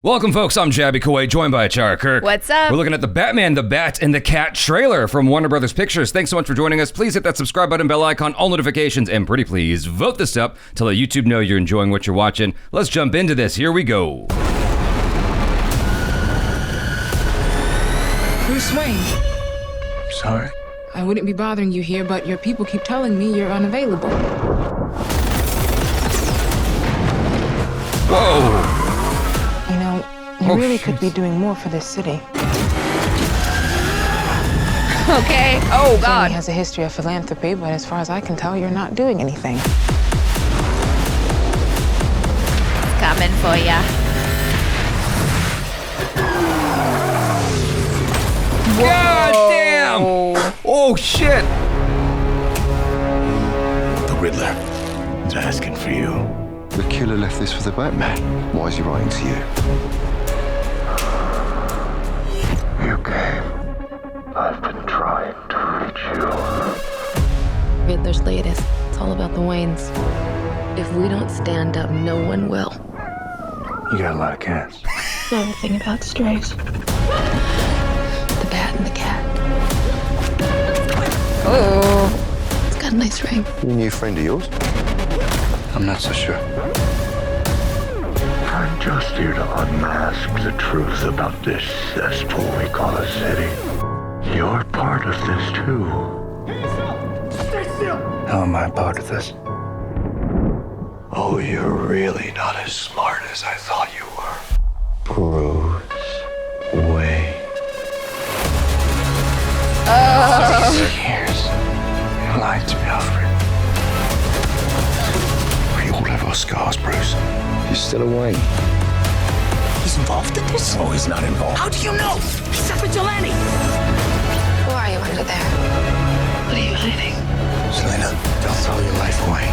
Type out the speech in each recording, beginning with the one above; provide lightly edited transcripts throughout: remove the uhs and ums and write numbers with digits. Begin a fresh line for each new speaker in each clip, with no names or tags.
Welcome, folks. I'm Jaby Koay, joined by Achara Kirk.
What's up?
We're looking at the Batman, the Bat, and the Cat trailer from Warner Brothers Pictures. Thanks so much for joining us. Please hit that subscribe button, bell icon, all notifications, and pretty please vote this up to let YouTube know you're enjoying what you're watching. Let's jump into this. Here we go.
Bruce Wayne,
Sorry?
I wouldn't be bothering you here, but your people keep telling me you're unavailable.
Whoa.
You know, you really could be doing more for this city.
Okay. Oh,
Jamie
God.
has a history of philanthropy, but as far as I can tell, you're not doing anything.
Coming for ya.
God damn! Oh, shit!
The Riddler is asking for you.
The killer left this for the Batman. Why is he writing to you?
You came. I've been trying to reach you.
Riddler's latest. It's all about the Waynes. If we don't stand up, no one will.
You got a lot of cats.
Another thing about strays. The Bat and the Cat.
Oh.
It's got a nice ring.
A new friend of yours?
I'm not so sure. I'm just here to unmask the truth about this cesspool we call a city. You're part of this too. Stay still! How am I part of this? Oh, you're really not as smart as I thought you were. Bruce Wayne. Oh. 6 years. You lied to me, Alfred. We all have our scars, Bruce.
He's still away.
He's involved in this?
Oh, he's not involved.
How do you know? He's a vigilante.
Who are you under there? What are you hiding?
Selena, don't throw your life away.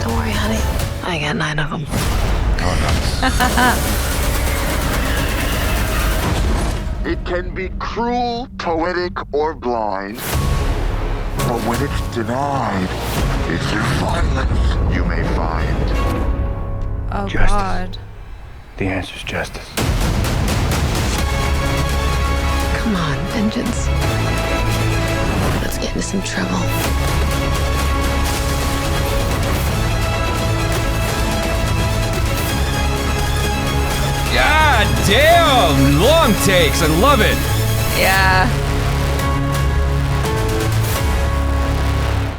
Don't worry, honey. I got 9 of them.
It can be cruel, poetic, or blind. But when it's denied, it's through violence you may find.
Oh,
Justice.
God.
The answer's justice.
Come on, vengeance. Let's get into some trouble.
God damn! Long takes. I love it.
Yeah.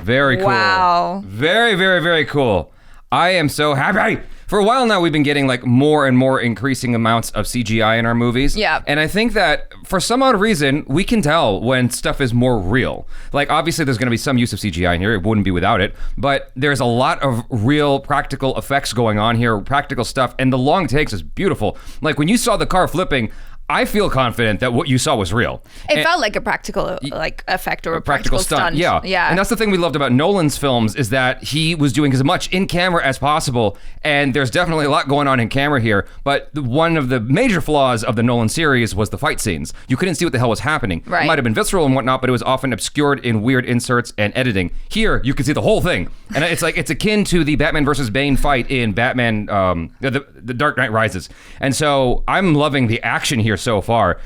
Very cool.
Wow.
Very, very, very cool. I am so happy. For a while now, we've been getting like more and more increasing amounts of CGI in our movies.
Yeah.
And I think that for some odd reason, we can tell when stuff is more real. Like, obviously, there's going to be some use of CGI in here. It wouldn't be without it. But there's a lot of real practical effects going on here, practical stuff. And the long takes is beautiful. Like, when you saw the car flipping, I feel confident that what you saw was real.
It felt like a practical effect or a practical stunt.
Yeah.
Yeah.
And that's the thing we loved about Nolan's films is that he was doing as much in camera as possible. And there's definitely a lot going on in camera here. But one of the major flaws of the Nolan series was the fight scenes. You couldn't see what the hell was happening.
Right.
It might have been visceral and whatnot, but it was often obscured in weird inserts and editing. Here, you can see the whole thing. And it's like, it's akin to the Batman versus Bane fight in Batman, the Dark Knight Rises. And so I'm loving the action here so far.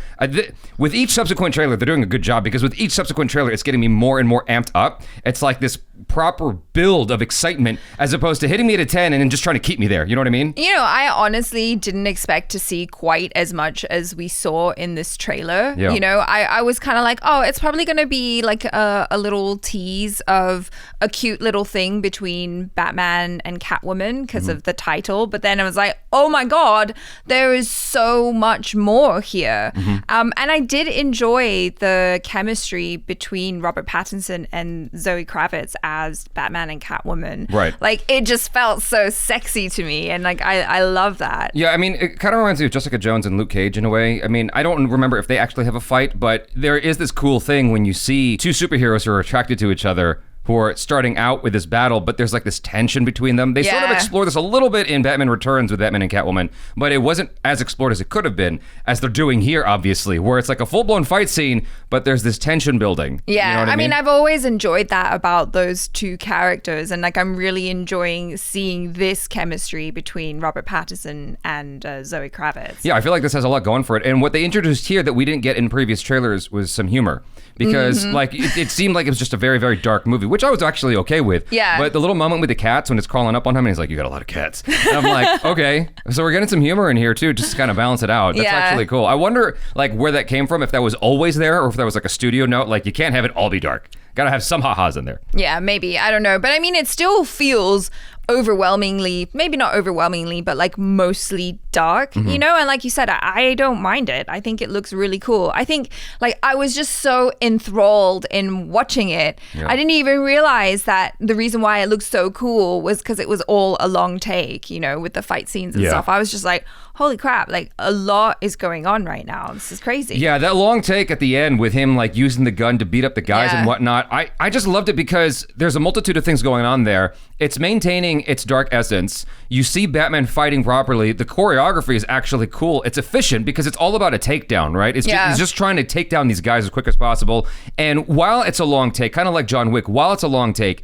With each subsequent trailer, they're doing a good job because with each subsequent trailer, it's getting me more and more amped up. It's like this proper build of excitement as opposed to hitting me at a 10 and then just trying to keep me there. You know what I mean?
You know, I honestly didn't expect to see quite as much as we saw in this trailer.
Yeah.
You know, I was kind of like, oh, it's probably going to be like a little tease of a cute little thing between Batman and Catwoman because of the title. But then I was like, oh my God, there is so much more here. And I did enjoy the chemistry between Robert Pattinson and Zoë Kravitz as Batman and Catwoman.
Right.
Like, it just felt so sexy to me. And like, I love that.
Yeah, I mean, it kind of reminds me of Jessica Jones and Luke Cage in a way. I mean, I don't remember if they actually have a fight, but there is this cool thing when you see two superheroes who are attracted to each other who are starting out with this battle, but there's like this tension between them. They sort of explore this a little bit in Batman Returns with Batman and Catwoman, but it wasn't as explored as it could have been, as they're doing here, obviously, where it's like a full-blown fight scene, but there's this tension building.
Yeah,
you know what I mean?
I've always enjoyed that about those two characters, and like I'm really enjoying seeing this chemistry between Robert Pattinson and Zoë Kravitz.
Yeah, I feel like this has a lot going for it. And what they introduced here that we didn't get in previous trailers was some humor. Because like it seemed like it was just a very, very dark movie, which I was actually okay with.
Yeah.
But the little moment with the cats when it's crawling up on him and he's like, you got a lot of cats. And I'm like, okay. So we're getting some humor in here too, just to kind of balance it out. That's actually cool. I wonder like where that came from, if that was always there or if that was like a studio note, like you can't have it all be dark. Gotta have some ha-has in there.
Yeah, maybe. I don't know. But I mean, it still feels overwhelmingly, maybe not overwhelmingly, but like mostly dark, you know? And like you said, I don't mind it. I think it looks really cool. I think like I was just so enthralled in watching it.
Yeah.
I didn't even realize that the reason why it looked so cool was because it was all a long take, you know, with the fight scenes and stuff. I was just like, holy crap, like a lot is going on right now. This is crazy.
Yeah, that long take at the end with him like using the gun to beat up the guys and whatnot. I just loved it because there's a multitude of things going on there. It's maintaining its dark essence. You see Batman fighting properly. The choreography is actually cool. It's efficient because it's all about a takedown, right? He's just trying to take down these guys as quick as possible. And while it's a long take, kind of like John Wick, while it's a long take,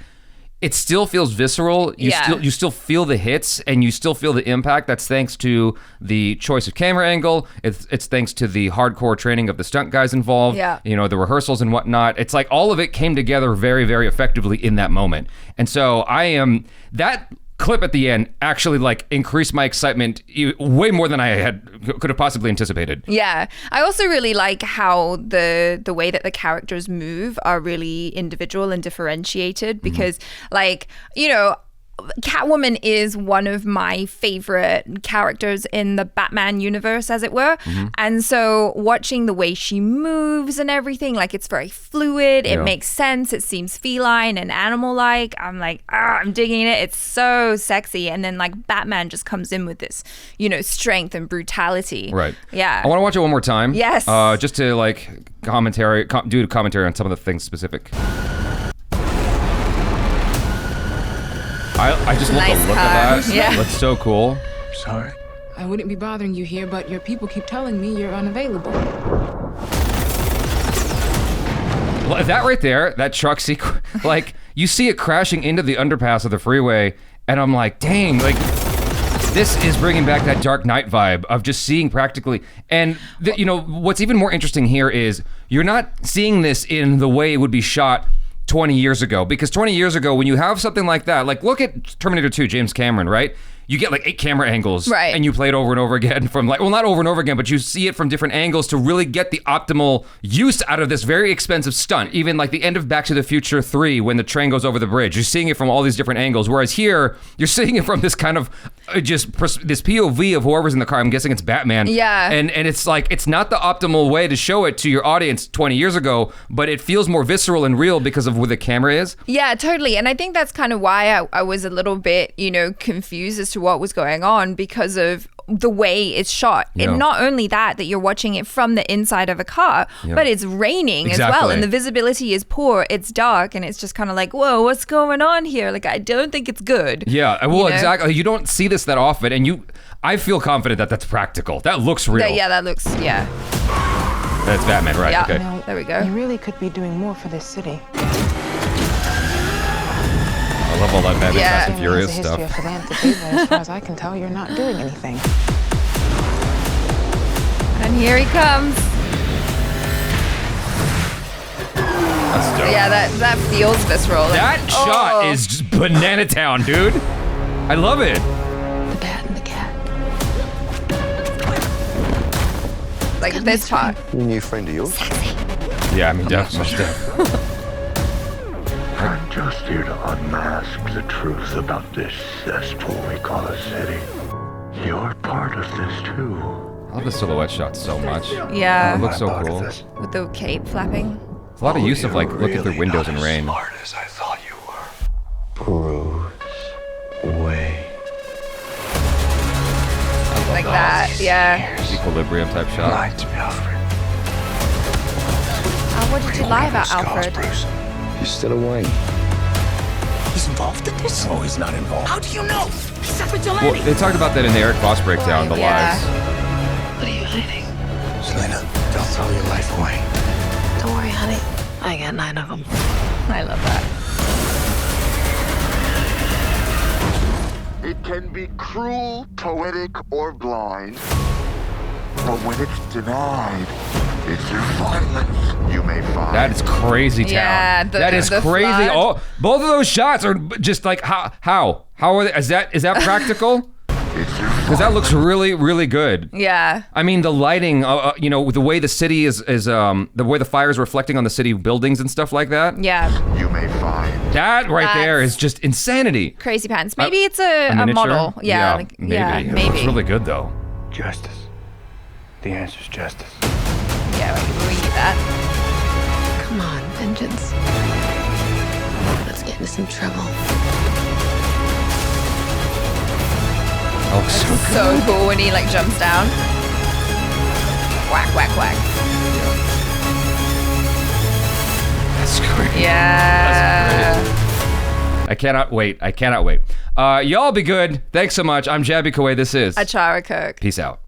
it still feels visceral. You still feel the hits and you still feel the impact. That's thanks to the choice of camera angle. It's thanks to the hardcore training of the stunt guys involved.
Yeah.
You know, the rehearsals and whatnot. It's like all of it came together very, very effectively in that moment. And so that clip at the end actually like increased my excitement way more than I could have possibly anticipated.
Yeah. I also really like how the way that the characters move are really individual and differentiated because like, you know, Catwoman is one of my favorite characters in the Batman universe, as it were. And so watching the way she moves and everything, like it's very fluid. It makes sense. It seems feline and animal-like. I'm like, I'm digging it. It's so sexy. And then like Batman just comes in with this, you know, strength and brutality.
Right.
Yeah.
I want to watch it one more time.
Yes.
Just to like do commentary on some of the things specific. I just love the look of that.
Yeah.
That's so cool.
Sorry.
I wouldn't be bothering you here, but your people keep telling me you're unavailable.
Well, that right there, that truck sequence, like you see it crashing into the underpass of the freeway, and I'm like, dang, like this is bringing back that Dark Knight vibe of just seeing practically, and you know, what's even more interesting here is you're not seeing this in the way it would be shot 20 years ago, because 20 years ago when you have something like that, like look at Terminator 2, James Cameron, right? You get like 8 camera angles,
right?
And you play it over and over again from like, well, not over and over again, but you see it from different angles to really get the optimal use out of this very expensive stunt. Even like the end of Back to the Future 3, when the train goes over the bridge, you're seeing it from all these different angles. Whereas here, you're seeing it from this kind of this POV of whoever's in the car. I'm guessing it's Batman.
Yeah.
And it's like, it's not the optimal way to show it to your audience 20 years ago, but it feels more visceral and real because of where the camera is.
Yeah, totally. And I think that's kind of why I was a little bit, you know, confused as to what was going on because of the way it's shot.
Yeah.
And not only that you're watching it from the inside of a car, but it's raining as well. And the visibility is poor. It's dark. And it's just kind of like, whoa, what's going on here? Like, I don't think it's good.
Yeah, well, exactly. You don't see this that often. And I feel confident that that's practical. That looks real.
That looks,
That's Batman, right?
Yeah.
Okay.
You know,
there we go.
You really could be doing more for this city.
I love all that Batman Fast and
Family has
Furious
a
stuff.
history of philanthropy, but as far as I can tell, you're not doing anything.
And here he comes.
That's dope.
Yeah, that feels visceral.
That shot is just banana town, dude. I love it.
The bat and the cat.
Like this part.
New friend of yours?
Yeah, I mean, definitely.
I'm just here to unmask the truth about this cesspool we call a city. You're part of this too.
I love the silhouette shot so much.
Yeah.
It looks so
Part of
cool.
this.
With the cape flapping.
It's a lot of use of like looking through windows in rain.
Smart as I thought you were. Bruce Wayne.
Like that, yeah.
Equilibrium type shot.
Lied to me, Alfred.
What did you lie about,
Scars,
Alfred?
Bruce.
You're still away.
He's involved in this?
Oh, he's not involved.
How do you know? He's a vigilante.
Well, they talked about that in the Eric Voss breakdown, the lies.
What are you hiding?
Selena, don't throw your life away.
Don't worry, honey. I got 9 of them.
I love that.
It can be cruel, poetic, or blind. But when it's denied, it's your violence you may find.
That is crazy, town.
Yeah,
that is
the
crazy.
flood.
Oh, both of those shots are just like how are they? Is that practical?
It's your
Because that looks really, really good.
Yeah.
I mean, the lighting, you know, the way the city is the way the fire is reflecting on the city buildings and stuff like that.
Yeah.
you may find.
That right there is just insanity.
Crazy pants. Maybe it's a
miniature?
model. Yeah. Like,
maybe.
Yeah,
It
maybe.
looks really good though.
Justice. The answer's justice.
Yeah, we need that.
Come on, Vengeance. Let's get into some trouble.
Oh, so good.
So cool when he like jumps down. Whack, whack, whack.
That's great.
Yeah.
I cannot wait. Y'all be good. Thanks so much. I'm Jaby Koay. This is
Achara Kirk.
Peace out.